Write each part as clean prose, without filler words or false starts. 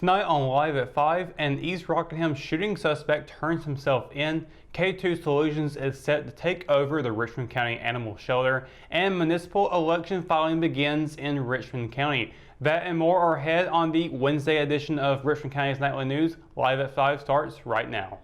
Tonight on Live at 5, an East Rockingham shooting suspect turns himself in. K2 Solutions is set to take over the Richmond County Animal Shelter, and municipal election filing begins in Richmond County. That and more are ahead on the Wednesday edition of Richmond County's Nightly News. Live at 5 starts right now.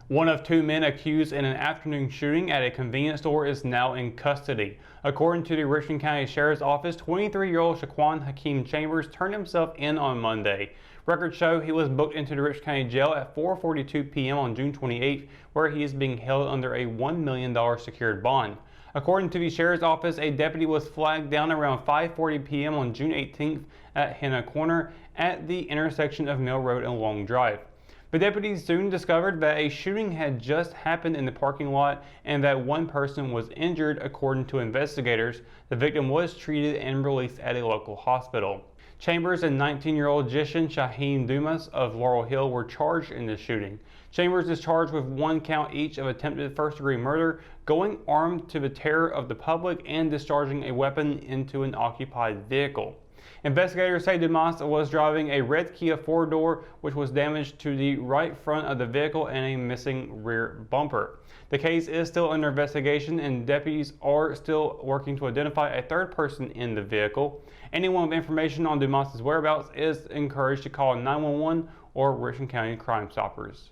One of two men accused in an afternoon shooting at a convenience store is now in custody. According to the Richmond County Sheriff's Office, 23-year-old Shaquan Hakeem Chambers turned himself in on Monday. Records show he was booked into the Richmond County Jail at 4:42 p.m. on June 28th, where he is being held under a $1 million secured bond. According to the Sheriff's Office, a deputy was flagged down around 5:40 p.m. on June 18th at Henna Corner at the intersection of Mill Road and Long Drive. The deputies soon discovered that a shooting had just happened in the parking lot and that one person was injured. According to investigators, the victim was treated and released at a local hospital. Chambers and 19-year-old Jishan Shaheen Dumas of Laurel Hill were charged in the shooting. Chambers is charged with one count each of attempted first-degree murder, going armed to the terror of the public, and discharging a weapon into an occupied vehicle. Investigators say Dumas was driving a red Kia 4-door, which was damaged to the right front of the vehicle and a missing rear bumper. The case is still under investigation, and deputies are still working to identify a third person in the vehicle. Anyone with information on Dumas' whereabouts is encouraged to call 911 or Richmond County Crime Stoppers.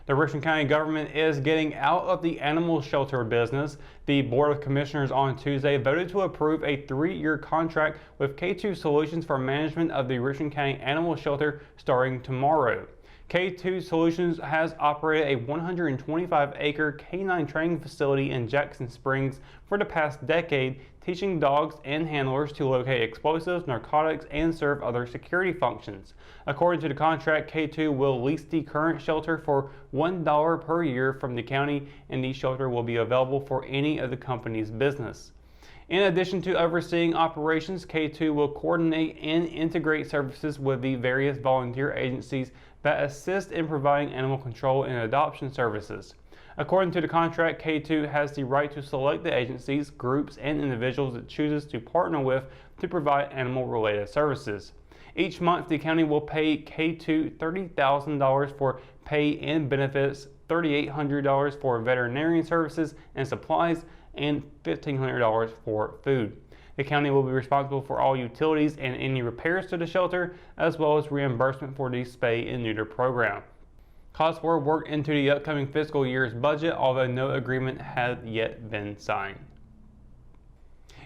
The Richmond County government is getting out of the animal shelter business. The Board of Commissioners on Tuesday voted to approve a 3-year contract with K2 Solutions for management of the Richmond County Animal Shelter starting tomorrow. K2 Solutions has operated a 125-acre canine training facility in Jackson Springs for the past decade, teaching dogs and handlers to locate explosives, narcotics, and serve other security functions. According to the contract, K2 will lease the current shelter for $1 per year from the county, and the shelter will be available for any of the company's business. In addition to overseeing operations, K2 will coordinate and integrate services with the various volunteer agencies that assist in providing animal control and adoption services. According to the contract, K2 has the right to select the agencies, groups, and individuals it chooses to partner with to provide animal-related services. Each month, the county will pay K2 $30,000 for pay and benefits, $3,800 for veterinarian services and supplies, and $1,500 for food. The county will be responsible for all utilities and any repairs to the shelter, as well as reimbursement for the spay and neuter program. Costs were worked into the upcoming fiscal year's budget, although no agreement has yet been signed.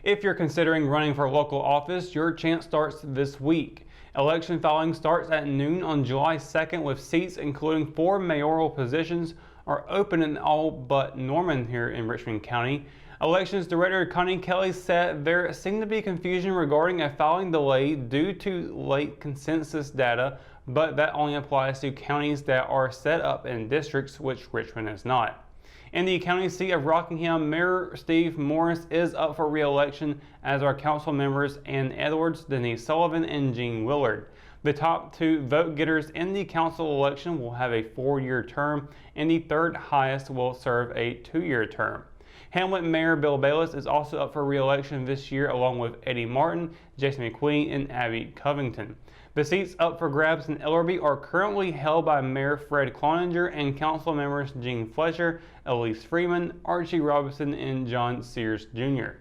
If you're considering running for local office, your chance starts this week. Election filing starts at noon on July 2nd, with seats including 4 mayoral positions are open in all but Norman here in Richmond County. Elections Director Connie Kelly said there seemed to be confusion regarding a filing delay due to late consensus data, but that only applies to counties that are set up in districts, which Richmond is not. In the county seat of Rockingham, Mayor Steve Morris is up for re-election, as are council members Ann Edwards, Denise Sullivan, and Jean Willard. The top 2 vote getters in the council election will have a 4-year term, and the third highest will serve a 2-year term. Hamlet Mayor Bill Bayless is also up for re-election this year, along with Eddie Martin, Jason McQueen, and Abby Covington. The seats up for grabs in Ellerby are currently held by Mayor Fred Cloninger and council members Gene Fletcher, Elise Freeman, Archie Robinson, and John Sears Jr.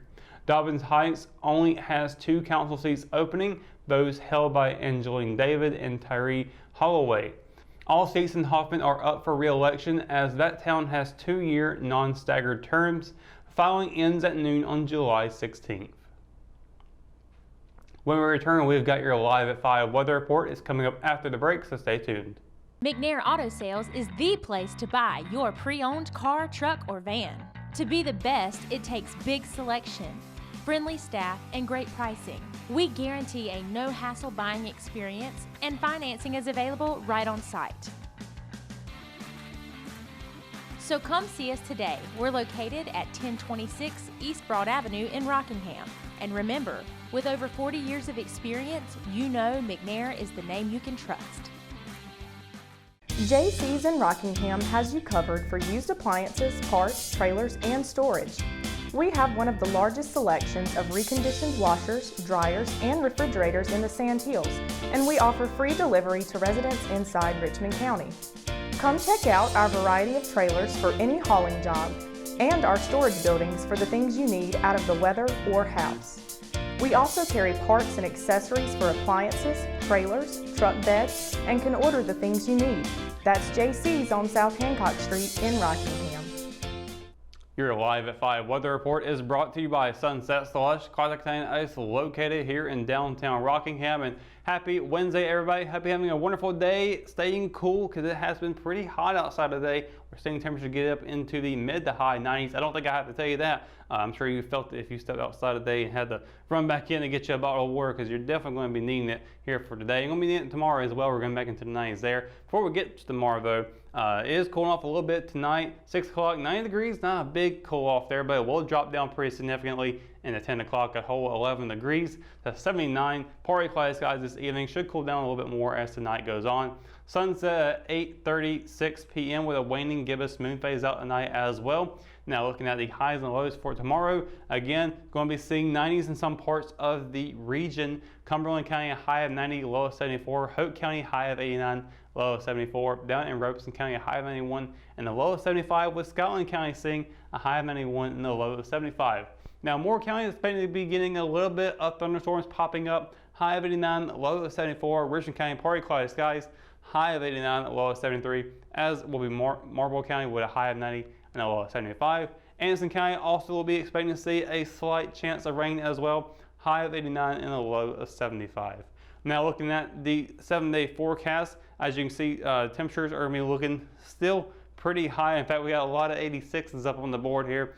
Dobbins Heights only has 2 council seats opening, those held by Angeline David and Tyree Holloway. All seats in Hoffman are up for re-election, as that town has 2-year non-staggered terms. Filing ends at noon on July 16th. When we return, we've got your Live at 5 weather report. It's coming up after the break, so stay tuned. McNair Auto Sales is the place to buy your pre-owned car, truck, or van. To be the best, it takes big selection, friendly staff, and great pricing. We guarantee a no-hassle buying experience, and financing is available right on site. So come see us today. We're located at 1026 East Broad Avenue in Rockingham. And remember, with over 40 years of experience, you know McNair is the name you can trust. JC's in Rockingham has you covered for used appliances, parts, trailers, and storage. We have one of the largest selections of reconditioned washers, dryers, and refrigerators in the Sand Hills, and we offer free delivery to residents inside Richmond County. Come check out our variety of trailers for any hauling job and our storage buildings for the things you need out of the weather or house. We also carry parts and accessories for appliances, trailers, truck beds, and can order the things you need. That's JC's on South Hancock Street in Rockingham. Your Live at 5 weather report is brought to you by Sunset Slush, Classic Tan Ice, located here in downtown Rockingham. And happy Wednesday, everybody. Hope you're having a wonderful day, staying cool because it has been pretty hot outside today. We're seeing temperatures get up into the mid to high 90s. I don't think I have to tell you that. I'm sure you felt it if you stepped outside today and had to run back in and get you a bottle of water because you're definitely going to be needing it here for today. You're going to be needing it tomorrow as well. We're going back into the 90s there. Before we get to tomorrow, though, it is cooling off a little bit tonight. 6 o'clock, 90 degrees, not a big cool off there, but it will drop down pretty significantly in the 10 o'clock, a whole 11 degrees. That's 79. Partly cloudy skies this evening. Should cool down a little bit more as the night goes on. Sunset at 8:36 p.m. with a waning gibbous moon phase out tonight as well. Now looking at the highs and lows for tomorrow, again, going to be seeing 90s in some parts of the region. Cumberland County, a high of 90, low of 74. Hope County, high of 89, low of 74. Down in Robeson County, a high of 91 and a low of 75, with Scotland County seeing a high of 91 and a low of 75. Now, Moore County is expected to be getting a little bit of thunderstorms popping up. High of 89, low of 74. Richmond County, partly cloudy skies, high of 89, low of 73. As will be Marlboro County with a high of 90 and a low of 75. Anderson County also will be expecting to see a slight chance of rain as well. High of 89 and a low of 75. Now looking at the 7-day forecast, as you can see, temperatures are going to be looking still pretty high. In fact, we got a lot of 86s up on the board here.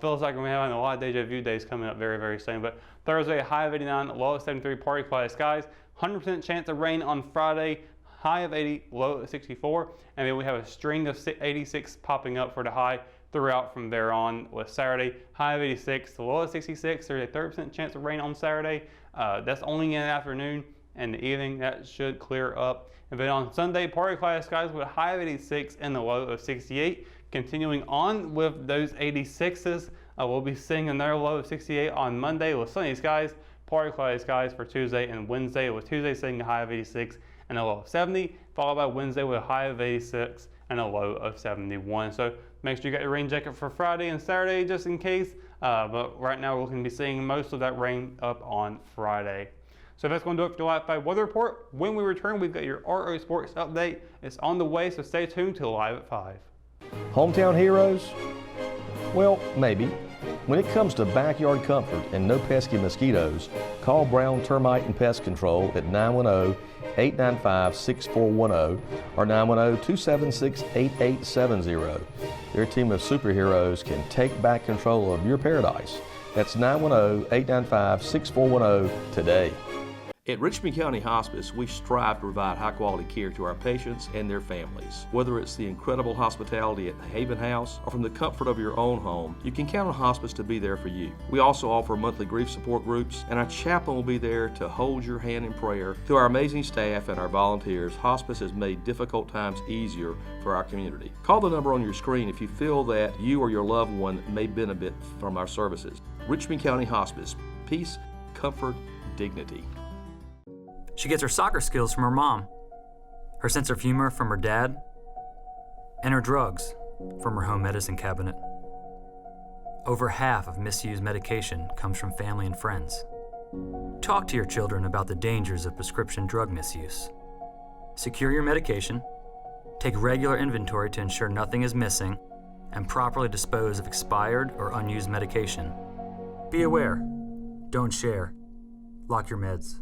Feels like we're having a lot of deja vu days coming up very, very soon. But Thursday, a high of 89, low of 73, partly cloudy skies. 100% chance of rain on Friday, high of 80, low of 64. And then we have a string of 86 popping up for the high throughout from there on, with Saturday, high of 86 to low of 66. There's a 30% chance of rain on Saturday. That's only in the afternoon, and the evening that should clear up. And then on Sunday, partly cloudy skies with a high of 86 and a low of 68. Continuing on with those 86s, we'll be seeing another low of 68 on Monday with sunny skies, partly cloudy skies for Tuesday and Wednesday, with Tuesday seeing a high of 86 and a low of 70, followed by Wednesday with a high of 86 and a low of 71. So make sure you got your rain jacket for Friday and Saturday just in case. But right now we're going to be seeing most of that rain up on Friday. So that's going to do it for your Live 5 weather report. When we return, we've got your RO Sports update. It's on the way, so stay tuned to Live at 5. Hometown heroes? Well, maybe. When it comes to backyard comfort and no pesky mosquitoes, call Brown Termite and Pest Control at 910-895-6410 or 910-276-8870. Their team of superheroes can take back control of your paradise. That's 910-895-6410 today. At Richmond County Hospice, we strive to provide high-quality care to our patients and their families. Whether it's the incredible hospitality at the Haven House or from the comfort of your own home, you can count on Hospice to be there for you. We also offer monthly grief support groups, and our chaplain will be there to hold your hand in prayer. Through our amazing staff and our volunteers, Hospice has made difficult times easier for our community. Call the number on your screen if you feel that you or your loved one may benefit from our services. Richmond County Hospice. Peace, comfort, dignity. She gets her soccer skills from her mom, her sense of humor from her dad, and her drugs from her home medicine cabinet. Over half of misused medication comes from family and friends. Talk to your children about the dangers of prescription drug misuse. Secure your medication, take regular inventory to ensure nothing is missing, and properly dispose of expired or unused medication. Be aware. Don't share. Lock your meds.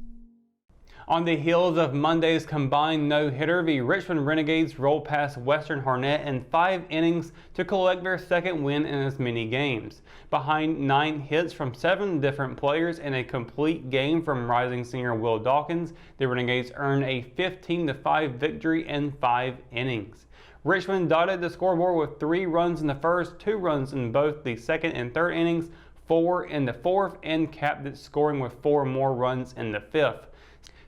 On the heels of Monday's combined no-hitter, the Richmond Renegades rolled past Western Harnett in 5 innings to collect their second win in as many games. Behind 9 hits from 7 different players and a complete game from rising senior Will Dawkins, the Renegades earned a 15-5 victory in 5 innings. Richmond dotted the scoreboard with 3 runs in the first, 2 runs in both the second and third innings, 4 in the 4th and capped it scoring with 4 more runs in the 5th.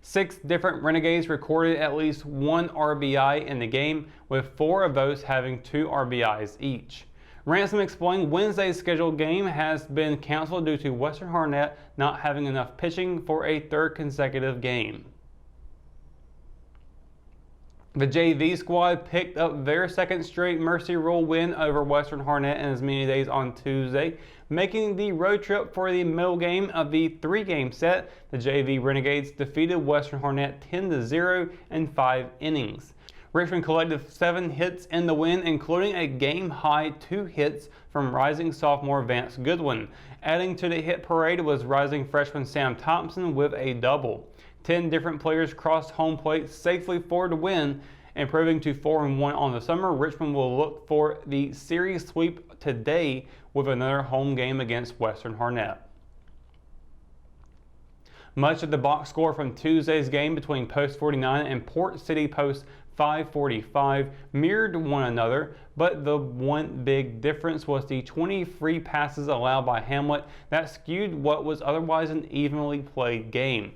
6 different Renegades recorded at least 1 RBI in the game, with 4 of those having 2 RBIs each. Ransom explained Wednesday's scheduled game has been canceled due to Western Harnett not having enough pitching for a 3rd consecutive game. The JV squad picked up their 2nd straight Mercy Rule win over Western Harnett in as many days on Tuesday, making the road trip for the middle game of the 3-game set. The JV Renegades defeated Western Harnett 10-0 in 5 innings. Richmond collected 7 hits in the win, including a game-high 2 hits from rising sophomore Vance Goodwin. Adding to the hit parade was rising freshman Sam Thompson with a double. 10 different players crossed home plate safely for the win. Improving to 4-1 on the summer, Richmond will look for the series sweep today with another home game against Western Harnett. Much of the box score from Tuesday's game between Post 49 and Port City Post 545 mirrored one another, but the one big difference was the 20 free passes allowed by Hamlet that skewed what was otherwise an evenly played game.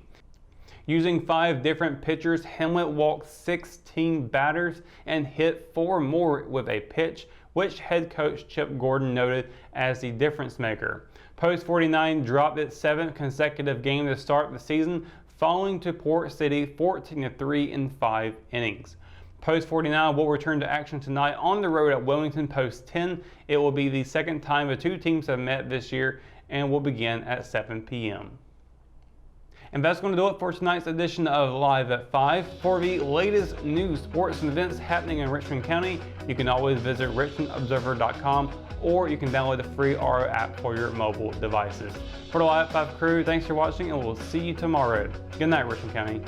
Using 5 different pitchers, Hamlet walked 16 batters and hit 4 more with a pitch, which head coach Chip Gordon noted as the difference maker. Post 49 dropped its 7th consecutive game to start the season, falling to Port City 14-3 in 5 innings. Post 49 will return to action tonight on the road at Wilmington Post 10. It will be the 2nd time the 2 teams have met this year and will begin at 7 p.m. And that's going to do it for tonight's edition of Live at 5. For the latest news, sports, and events happening in Richmond County, you can always visit richmondobserver.com, or you can download the free RO app for your mobile devices. For the Live at 5 crew, thanks for watching, and we'll see you tomorrow. Good night, Richmond County.